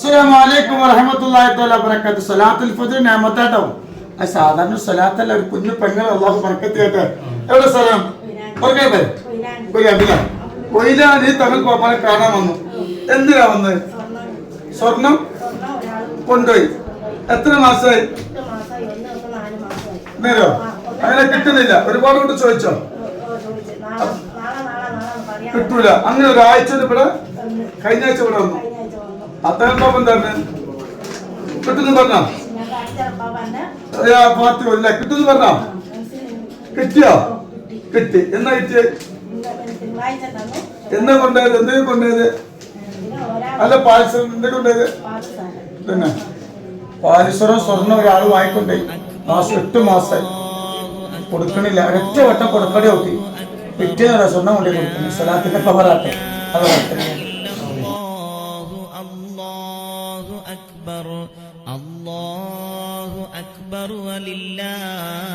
അസ്സലാമു അലൈക്കും വറഹ്മത്തുള്ളാഹി തആല വബറകാതുഹു. സലാത്തുൽ ഫജ്ർ നിഅമത്താട്ടോ. അത് സാധാരണ സലാത്തല്ല, ഒരു കുഞ്ഞു പെങ്ങൾ അല്ലാഹു ബർക്കത്ത് ചെയ്യട്ടെ. എവിടെ സ്ഥലം? ഓർക്കട്ടെ. കൊയിലാനി തങ്ങൾ പാപ്പാനെ കാണാൻ വന്നു. എന്തിനാ വന്നത്? സ്വർണം കൊണ്ടുപോയി. എത്ര മാസമായി? നേരോ അങ്ങനെ കിട്ടുന്നില്ല. ഒരുപാട് കൊണ്ട് ചോദിച്ചോ? കിട്ടൂല. അങ്ങനെ ഒരാഴ്ച ഇവിടെ കഴിഞ്ഞ ആഴ്ച ഇവിടെ വന്നു. അദ്ദേഹം പാപ്പൻ തന്നെ കിട്ടുന്നു പറഞ്ഞോ? ഇല്ല കിട്ടുന്നു പറഞ്ഞോ? കിട്ടിയോ? കിട്ടി. എന്നാ കിട്ടിയത്? എന്താ കൊണ്ടുപോയത്? എന്തെങ്കിലും കൊണ്ടുപോയത്? അല്ല പായസം എന്തെങ്കിലും കൊണ്ടുപോയത്? പിന്നെ പാലിശ്വരം സ്വർണ്ണം ഒരാൾ വാങ്ങിക്കൊണ്ടേ മാസം 8 മാസമായി കൊടുക്കണില്ല. ഒരൊറ്റ വട്ടം കൊടുക്കടി നോക്കി പിറ്റേന്ന് സ്വർണ്ണം കൊണ്ടേ കൊടുക്കുന്നു. സ്വലാത്തിന്റെ ഖബറാട്ടെ. അതാട്ടെ. അല്ലാഹു അക്ബർ വലില്ലാഹി